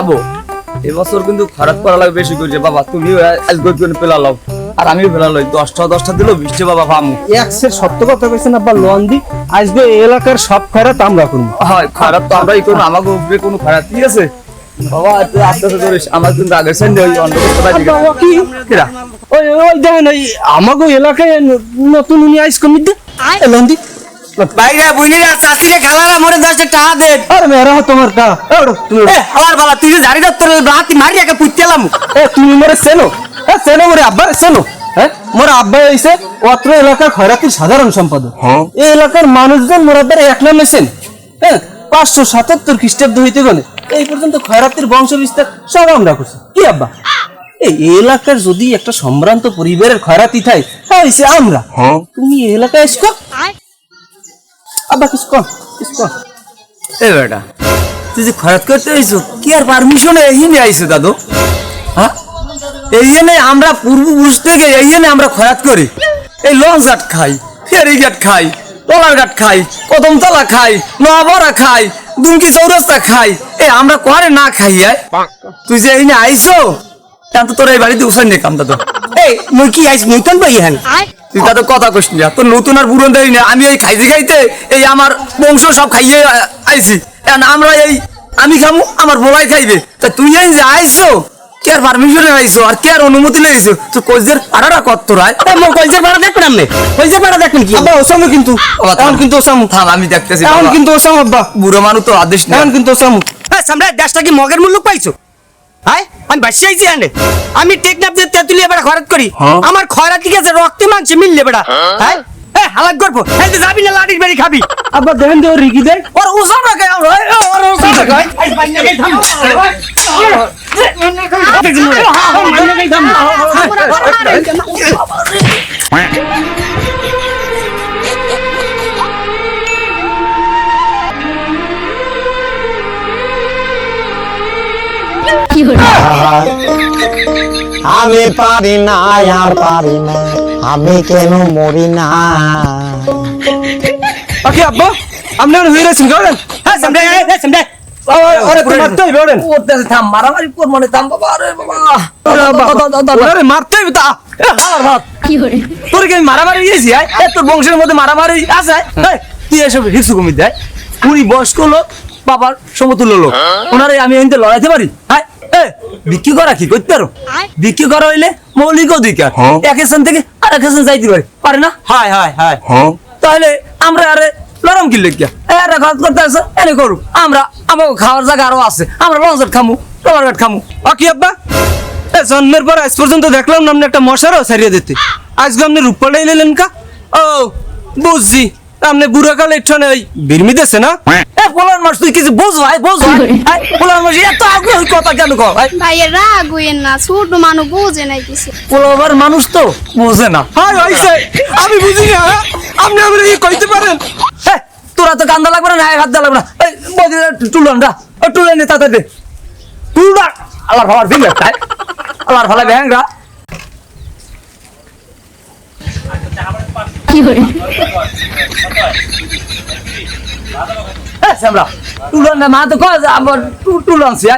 খাবো এবছর কিন্তু খরচ করা লাগবে বেশি করে বাবা। তুমিও আজকে পেলালাও আর আমিও পেলালাই 10টা দিল 20টা বাবা পামু। একসের সত্য কথা কইছেন আব্বা, লোন দি আজকে এলাকার সব খয়রাত আমরা করব। হয় খারাপ তো আমরাই করবো, আমাকে উপরে কোনো খারাপ ঠিক আছে বাবা। তুই আস্তে আস্তে করিস, আমার কিন্তু আগের সাইডে ওই অন্ধকোষ্ঠটা দিকে কি কিরা ওই ওই দেখেন ওই আমাগো এলাকায় নতুন উনি আইস কমিটি লোন দি বাইরে বুইনিরা চাষিরে খালারা মরে 10 টাকা দেন। আরে মেরা তোমার কা এ হালার বালা তুই যে ঝাড়ি দত্তর বাতি মারি একে পুইতেলাম। তুমি মরে চেনো? চেনো মরে আব্বা চেনো? হ্যাঁ মোর আব্বা হইছে অত্র এলাকার খয়রাতির সাধারণ সম্পাদক। এই এলাকার মানুষজন মোরাদের এক নামে চেন। হ্যাঁ 577 খ্রিস্টাব্দ হইতে গেলে এই পর্যন্ত খয়রাতির বংশ বিস্তার সব আমরা করছি। কি আব্বা এই এলাকার যদি একটা সম্ভ্রান্ত পরিবারের খয়রাতি থাকে হইছে আমরা। তুমি এই এলাকায় এসো আব্বা, কিছু কম কিছু কম। এ বেটা তুই যে খরচ করতে আইছো কি আর পারমিশনে এই নিয়ে আইছো দাদু? হ্যাঁ এই জন্যে আমরা পূর্বপুরুষ থেকে এই জন্যে আমরা খরচ করি। এই লঞ্চ ঘাট খাই, ফেরি ঘাট খাই, টলার ঘাট খাই, কদমতলা খাই, নোয়াবড়া খাই, দুমকি চৌরাস্তা খাই। এ আমরা করে না খাই তুই যে এই নিয়ে আইছো তো তোর এই বাড়িতে উঠাই নে কামটা তো। এই মই কি আইছ মই কোন বই হ্যান তুই তাতে কথা কইস না, তোর নতুন আর পুরন দেরি না। আমি এই খাইতে খাইতে এই আমার বংশ সব খাইয়ে আইছি। আমরা এই আমি খামু, আমার বলাই খাইবে। তা তুই এই যে আইছো কে আর পারমিশনে আইছো আর কে আর অনুমতি লইছো? তুই কইজের পাড়াটা কত রায়? মো কইজের পাড়া দেখবেন আপনি? কইজের পাড়া দেখবেন কি? আব্বা ওসামু কিন্তু এখন কিন্তু ওসামু থাম আমি দেখতেছি। এখন কিন্তু ওসামু আব্বা, বুড়ো মানুষ তো আদেশ না। এখন কিন্তু ওসামু। এই সামনে দেশটা কি মগের মূল্য পাইছো? হাই আমি বাসি আইছি আনে আমি টেকনাফ দিয়ে তেতুলিয়া বেড়া খয়রাত করি। আমার খয়রাতি গেছে রক্তে মাংসে মিললে বেড়া। হাই এ হালাক করবো এই যে যাবি না লাঠির বাড়ি খাবি। আব্বা দেখেন তো রিকি দেয় ওর উসা না কে ওর উসা না কে এই বাইনা গে থাম। আমি পারি না আর পারি না, আমি কেন মরি না। বাকি আব্বা আপনি হয়ে গেছেন করেন। হ্যাঁ সামনে এই সামনে ওরে তো মারতেই বলেন, ওরতেছে থাম মারামারি কর মানে থাম বাবা। আরে বাবা ওরে মারতেই তা আমার ভাত তোর কি আমি মারামারি গেছি? তোর বংশের মধ্যে মারামারি আছে? তুই এসব হিসু কমি দেয়। উনি বয়স্ক লোক, বাবার সমতুল্য লোক, ওনারে আমি এনতে লড়াইতে পারি? বিক্রি করা কি করতে পারো? বিক্রি করা হইলে মৌলিক অধিকার, এক স্থান থেকে আর এক স্থান যাইতে পারে, পারে না? হাই হাই হাই তাহলে আমরা আরে লড়াম কি লেগে খরচ করতে আছে এনে করুক। আমরা আমার খাওয়ার জায়গা আরো আছে, আমরা লঞ্চট খামু, টমার ঘাট খামু। বাকি আব্বা জন্মের পর আজ পর্যন্ত দেখলাম না আপনি একটা মশারও ছাড়িয়ে দিতে, আজকে আপনি রূপপাটাই নিলেন কা? ও বুঝছি, আপনি বুড়াকালে একটু ওই বিরমি দিচ্ছে না? পোলার মাস তুই কিছু বোঝ ভাই, বোঝ ভাই। পোলার মাস এত আগ্রহ কথা কেন কর ভাই? ভাইয়ের রাগ হইয়েন না, ছোট মানুষ বোঝে নাই কিছু। পোলার মানুষ তো বোঝে না। হাই হইছে আমি বুঝি না, আপনি আমরা এই কইতে পারেন? তোরা তো কান্দা লাগবে না, হাত দেওয়া লাগবে না। টুলান রা টুলে নে তাতে দে টুলটা আল্লাহর ভালার ফিঙ্গার আল্লাহর ভালা ব্যাংরা সামরা টুলান মা তো কয় আবার টুলান সে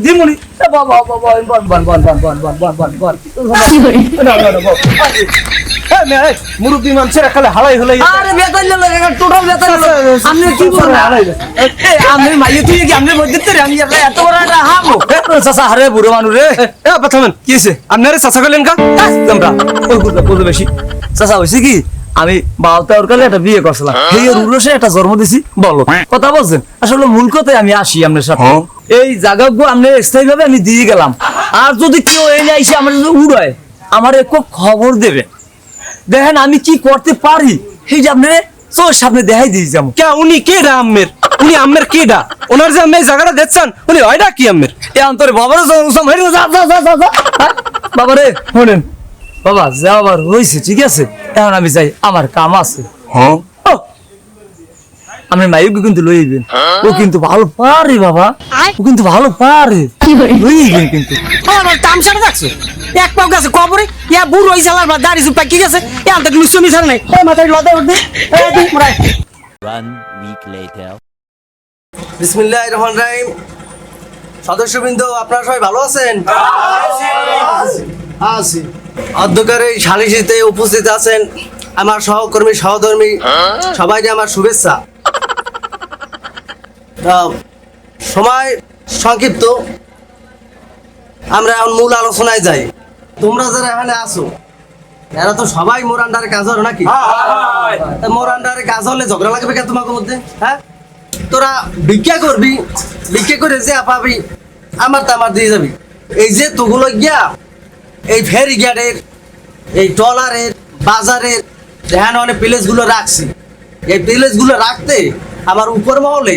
দিমুনি বন বন বন বন বন বন বন বন বন বন মুরব্বী মানুষের খালে হালাই হলে আরে বেতন লাগে টোটাল বেতন আপনি কি বলেন? আমি মাইয়ে তুই কি আমি মধ্যে আমি এত বড় একটা হামো চাচা হারে বুড়ো মানুষ রে। থামেন, কি হয়েছে আপনারে চাচা করলেন কা? তোমরা ওই বুঝো বেশি চাচা হয়েছে কি আমি বাউতা ওর কালে একটা বিয়ে করছিলাম, সেই রুরসে একটা জন্ম দিছি। বলো কথা বলছেন, আসলে মূল কথায় আমি আসি আপনার সাথে। এই জায়গাগুলো আপনি স্থায়ী ভাবে আমি দিয়ে গেলাম, আর যদি কেউ এই না এসে আমার যদি উড়ায় আমার একটু খবর দেবে। দেখেন আমি কি করতে পারি সেই যে আপনি চোর সামনে দেখাই দিয়ে যাবো। কে উনি কে ডা আম্মের? উনি আম্মের কে ডা? ওনার যে আম্মে জায়গাটা দেখছেন উনি হয়টা কি আম্মের? এ অন্তরে বাবারে বাবারে শোনেন বাবা যা আবার হয়েছে ঠিক আছে, এখন আমি যাই, আমার কাম আছে। আমি মাইকে কিন্তু লইবেন, ও কিন্তু ভালো পারে বাবা, ও কিন্তু ভালো পারে লইবেন কিন্তু। আমার তামসাটা দেখছো এক পাও গেছে কবরে ইয়া বুড়ো হইছে আলার বা দাড়ি চুপ কি গেছে এখান থেকে নিশ্চয় নিছার নাই এই মাথায় লদে উঠে এই দি মরাই। 1 week later. বিসমিল্লাহির রহমানির রহিম। সদস্যবৃন্দ আপনারা সবাই ভালো আছেন? আছি। অধ্যক্ষের এই সালিসিতে উপস্থিত আছেন আমার সহকর্মী সহধর্মী, সবাইকে আমার শুভেচ্ছা। সময় সংক্ষিপ্ত, আমরা এখন মূল আলোচনায় যাই। তোমরা যারা এখানে আছো এরা তো সবাই মোর আন্ডারে কাজ হলো নাকি? তা মোর আন্ডারে কাজ হলে ঝগড়া লাগবে কেন তোমাকে মধ্যে? হ্যাঁ, তোরা ভিক্ষা করবি, ভিক্ষা করে যে পাবি আমার তা আমার দিয়ে যাবি। এই যে তোগুলো গিয়া এই ফেরি গেটের, এই ট্রলারের, বাজারের এখানে অনেক প্লেসগুলো রাখছি। এই প্লেসগুলো রাখতে আমার উপর মহলে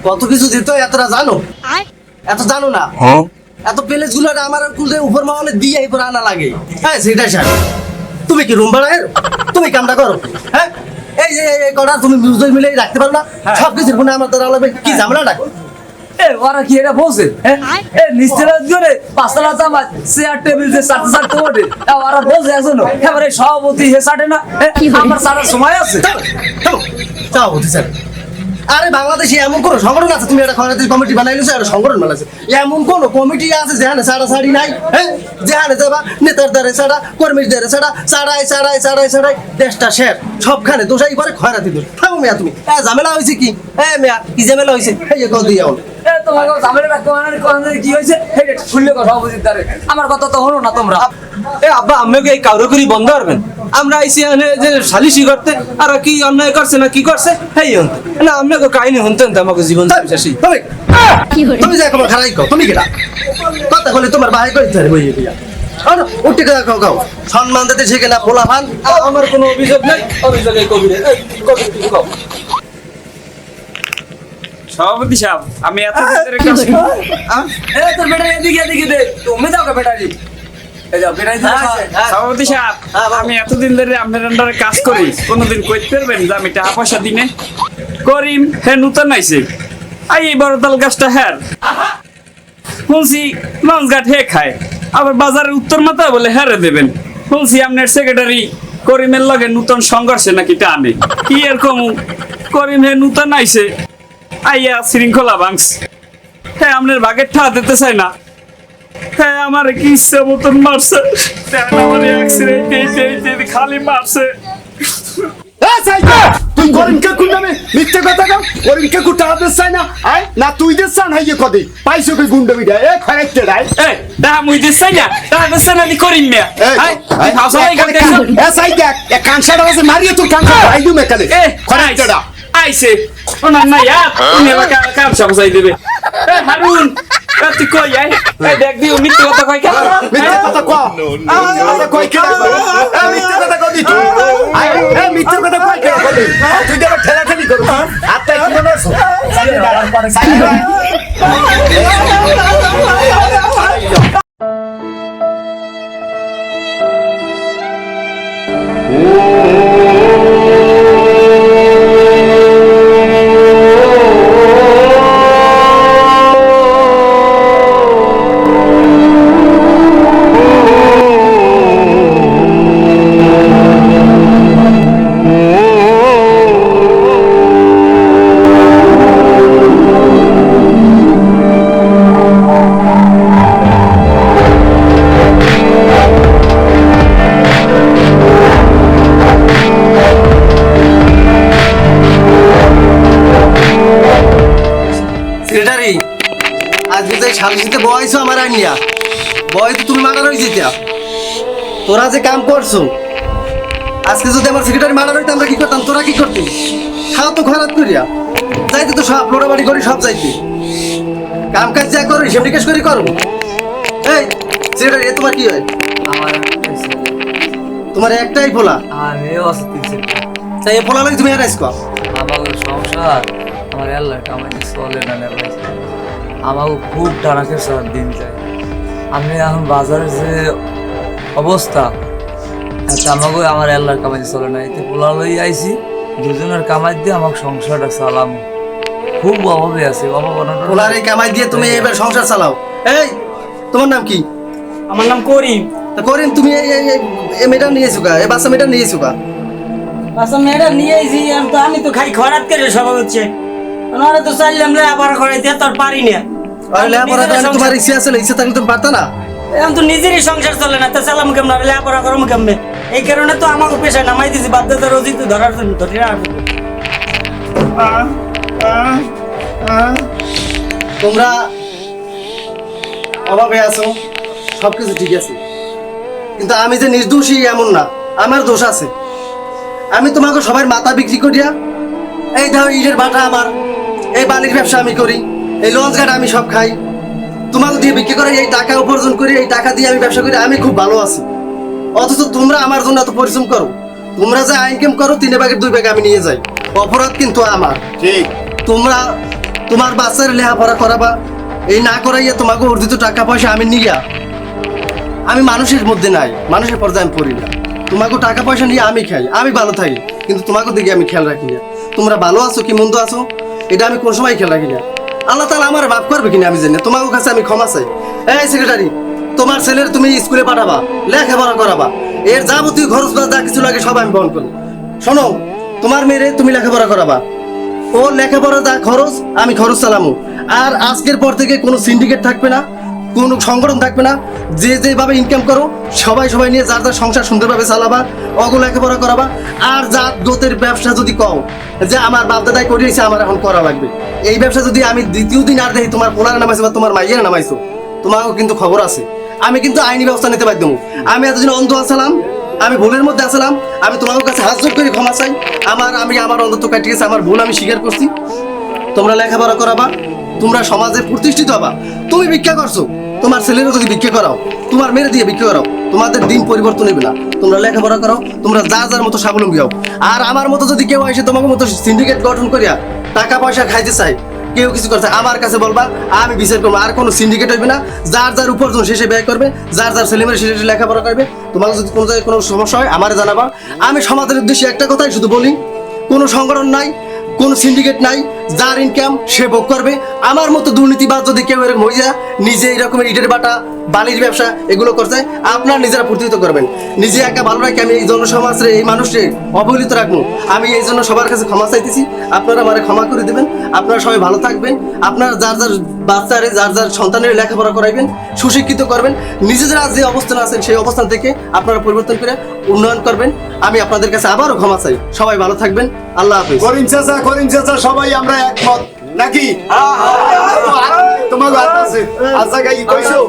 কত কিছু দিত এতটা জানো? এত জানো না? এত প্লেসগুলো আমার উপর মহলে দিয়ে এই করে আনা লাগে। হ্যাঁ সেটা স্যার, তুমি কি রুম ভাড়ায় তুমি কামটা করো? হ্যাঁ, এই যে এই কটা তুমি মিউজিক মিলে রাখতে পারো না? সব কিছুর ফোনে আমার দ্বারা লাগবে কি ঝামেলা ডাকো? এ ওরা কি এটা বলছে? হ্যাঁ, এ নিচতলা করে পাঁচতলা আমার চেয়ার টেবিল যে সাথে সাথে ওঠে ওরা বলছে এখনো এবারে সভাপতি হে সাটে না। আমার সারার সময় আছে? চাও হতে স্যার, আরে বাংলাদেশে এমন কোনো সংগঠন আছে? তুমি একটা খরাতি কমিটি বানাইছো, একটা সংগঠন বানাইছো, এমন কোনো কমিটি আছে যেখানে সাড়াসাড়ি নাই? হ্যাঁ, যেখানে যাবা নেতার দ্বারে ছাড়া, কর্মীর দ্বারে ছাড়া, ছাড়াই দেশটা শের সবখানে দোষাই করে খয়রাতি দোষ। থামো মেয়া তুমি, ঝামেলা হয়েছে কি? মেয়া কি ঝামেলা হয়েছে? এই যে কল দিয়ে তোমার ঝামেলা কি হয়েছে শুনলে কথা বুঝিস আমার কথা তো হলো না তোমরা। এ আব্বা আমাকে এই কাউরে করি বন্ধ করবেন? আমরা আইসি এখানে যে সালিশি করতে, আর কি অন্যায় করছে না কি করছে হেই হন্তে না, আপনাকে কাহিনী হনতেন তো আমাকে জীবন শেষী। তুমি যা খবর খারাই কও, তুমি কেটা কথা বলে তোমার বাহাই করতে পারে বই দিয়া উঠে খাও খাও সম্মান দিতে শিখে না পোলা ফান। আমার কোনো অভিযোগ নেই, অভিযোগ এই কবিরে কও। সভাপতি সাহেব, আমি এত দিনের কাজ তোর বেটা এদিকে এদিকে দে, তুমি যাও বেটারি সভাপতি সাহেব, আমি এতদিন ধরে আপনার আন্ডারে কাজ করি, কোনোদিন কইতে পারবেন যে আমি টাকা পয়সা দিনে করিম হ্যাঁ নূতন আইছে আই এই বড় তাল গাছটা হ্যাঁ বলছি লঞ্চ ঘাট হে খায়, আবার বাজারের উত্তর মাথায় বলে হ্যারে দেবেন। বলছি আপনার সেক্রেটারি করিমের লগে নূতন সংঘর্ষে নাকি টানে কি এরকম? করিম হে নূতন আইছে আইয়া শৃঙ্খলা ভাঙস, হ্যাঁ আপনার ভাগের ঠা দিতে চাই না। হ্যাঁ আমার কি ইচ্ছা মতন মারছে, আমার অ্যাক্সিডেন্ট খালি মারছে। তুই করিমকে কুন্ডামে মিথ্যে কথা কও, করিমকে কুটা হাতে চাই না আয় না তুই দে চান হাইয়ে কদি পাইছো কি গুন্ডামি দে এ খারাইতে রাই এ দা মুই দিছ না তা দিছ না নি করিম না হাই তুই হাউসাই করতে এ সাই দেখ এ কানসাটা আছে মারিয়ে তোর কানসা আই দু মেকালে এ খারাইতে দা আইছে ওনা না ইয়া তুমি এলাকা কাম সাবসাই দেবে। এ হারুন তুই কই আই এ দেখ দিও মিথ্যে কথা কই কেন? মিথ্যে কথা কও, মিথ্যে কথা কই কে এ মিথ্যে কথা কই তুই আয় এ মিথ্যে কথা কই কে কই তুই দেখ ঠেলা ঠেলি করু আত্মা কি বলছ সেক্রেটারি আজকে যে সালিশিতে বয়স আমার আইনিয়া বয় তো তুমি মার্ডার হয়ে যেতে, তোরা যে কাম করছো আজকে যদি আমার সেক্রেটারি মার্ডার হইতে আমরা কি করতাম? তোরা কি করতি? খাও তো খারাপ করিয়া যাইতে তো সব লোড়া বাড়ি করি সব যাইতে কাম কাজ যা করো হিসেব নিকেশ করি করো। এই সেক্রেটারি তোমার কি হয়? তোমার একটাই ফোলা, আমিও অসুস্থ তাই এ ফোলা লাগে তুমি এরাইস কর। আমার সংসার আমার আল্লাহ কামাই চলে না ভাই, আমাকে খুব টানা খেসার দিন যায়। আমি এখন বাজারের যে অবস্থা আমাকে আমার আল্লাহর কামাই চলে না, এতে পোলা লই আইছি দুজনের কামাই দিয়ে আমাকে সংসারটা চালাম, খুব অভাবে আছে। পোলার এই কামাই দিয়ে তুমি এবার সংসার চালাও। এই তোমার নাম কি? আমার নাম করিম। তা করিম তুমি এই মেয়েটা নিয়েছো কা? এই বাচ্চা মেয়েটা নিয়েছো কা? আচ্ছা ম্যাডাম নিয়ে আইছি আমি তো খাই খরাত করে সব হচ্ছে ওনারা তো চাইলাম রে আবার খরাইতে তোর পারি না। আর লেখাপড়া করার তোমার ইচ্ছা আছে, ইচ্ছা থাকলে তুমি পারতা না? এখন তো নিজেরই সংসার চলে না, তা চালাম কেমন, লেখাপড়া করবো কেমনে? এই কারণে তো আমাকে পেশায় নামাই দিয়েছি, বাধ্যতা রোজিত ধরার জন্য ধরে রাখবো। তোমরা অভাবে আছো, সবকিছু ঠিক আছে, কিন্তু আমি যে নির্দোষী এমন না, আমার দোষ আছে। আমি তোমাকে সবার মাথা বিক্রি করিয়া, এই ধরো ইটের বাটা আমার, এই বালির ব্যবসা আমি করি, এই লঞ্চ ঘাট আমি সব খাই, তোমাকে দিয়ে বিক্রি করে এই টাকা উপার্জন করি, এই টাকা দিয়ে আমি ব্যবসা করি, আমি খুব ভালো আছি। অথচ তোমরা আমার জন্য এত পরিশ্রম করো, তোমরা যে ইনকাম করো 3 ভাগের 2 ভাগ আমি নিয়ে যাই, অপরাধ কিন্তু আমার। ঠিক। তোমরা তোমার বাচ্চার লেখাপড়া করাবা, এই না করাইয়া তোমাকে অর্জিত টাকা পয়সা আমি নিয়া, আমি মানুষের মধ্যে নাই, মানুষের পর্যায়ে আমি পড়ি না। তোমাকে টাকা পয়সা নিয়ে আমি খাই, আমি ভালো থাকি, কিন্তু তোমাকে দিকে আমি খেয়াল রাখি না। তোমরা ভালো আছো কি মন্দ আছো এটা আমি কোন সময় খেয়াল রাখি না। আল্লাহ তাআলা আমার মাফ করবে কিনা আমি জানি না, তোমার কাছে আমি ক্ষমা চাই। এই সেক্রেটারি, তোমার ছেলের তুমি স্কুলে পাঠাবা, লেখাপড়া করাবা, এর যাবতীয় খরচ বা যা কিছু লাগে সব আমি বহন করি। শোনো, তোমার মেয়েরে তুমি লেখাপড়া করাবা, ও লেখাপড়া যা খরচ আমি খরচ চালামু। আর আজকের পর থেকে কোনো সিন্ডিকেট থাকবে না, কোনো সংগঠন থাকবে না, যে যেভাবে ইনকাম করো সবাই সবাই নিয়ে যার যার সংসার সুন্দরভাবে চালাবা, অগো লেখাপড়া করাবা। আর জাত গোতের ব্যবসা যদি কও যে আমার বাপ দাদাই করিয়েছে আমার এখন করা লাগবে, এই ব্যবসা যদি আমি দ্বিতীয় দিন আর দেখি তোমার পোলার নামাইছো বা তোমার মাইয়ের নামাইছো, তোমাকেও কিন্তু খবর আছে, আমি কিন্তু আইনি ব্যবস্থা নিতে বাধ্য। আমি এতদিন অন্ধ আসলাম, আমি ভুলের মধ্যে আসলাম, আমি তোমার কাছে হাত জোড় করে ক্ষমা চাই। আমার অন্ধত্ব কাটিয়ে গেছে, আমার ভুল আমি স্বীকার করছি। তোমরা লেখাপড়া করাবা, তোমরা সমাজে প্রতিষ্ঠিত হবা। তুমি ভিক্ষা করছো, তোমার ছেলেরও যদি ভিক্ষা করাও, তোমার মেয়ের দিয়ে ভিক্ষা করাও, তোমাদের দিন পরিবর্তন হবে না। তোমরা লেখাপড়া করো, তোমরা যার মতো স্বাবলম্বী হও। আর আমার মতো যদি কেউ এসে তোমাকে মতো সিন্ডিকেট গঠন করিয়া টাকা পয়সা খাইতে চাই, কেউ কিছু করছে, আমার কাছে বলবা, আমি বিচার করবো। আর কোনো সিন্ডিকেট হইবে না, যার উপার্জন শেষে ব্যয় করবে, যার ছেলেমেয়ের শেষে লেখাপড়া করবে। তোমাকে যদি কোনো জায়গায় কোনো সমস্যা হয় আমারে জানাবা। আমি সমাজের উদ্দেশ্যে একটা কথাই শুধু বলি, কোনো সংগঠন নাই, কোনো সিন্ডিকেট নাই, যার ইনকাম সে ভোগ করবে। আমার মতো দুর্নীতিবাদ যদি কেউ এরকম হয়ে যায়, নিজে এরকমের ইটের বাটা বালির ব্যবসা এগুলো করছে, আপনার নিজেরা প্রতিহিত করবেন। নিজে একা ভালো রাখি, আমি এই জনসমাজে এই মানুষকে অবহেলিত রাখবো, আমি এই জন্য সবার কাছে ক্ষমা চাইতেছি। আপনারা আমারে ক্ষমা করে দেবেন, আপনারা সবাই ভালো থাকবেন। আপনারা যার বাচ্চারে যার সন্তানের লেখাপড়া করাইবেন, সুশিক্ষিত করবেন, নিজেরা যে অবস্থানে আছেন সেই অবস্থান থেকে আপনারা পরিবর্তন করে উন্নয়ন করবেন। আমি আপনাদের কাছে আবারও ক্ষমা চাই। সবাই ভালো থাকবেন, আল্লাহ হাফেজ। করিম চাচা সবাই আমরা একমত নাকি? তোমার হাত আছে, আচ্ছা কি কইছো?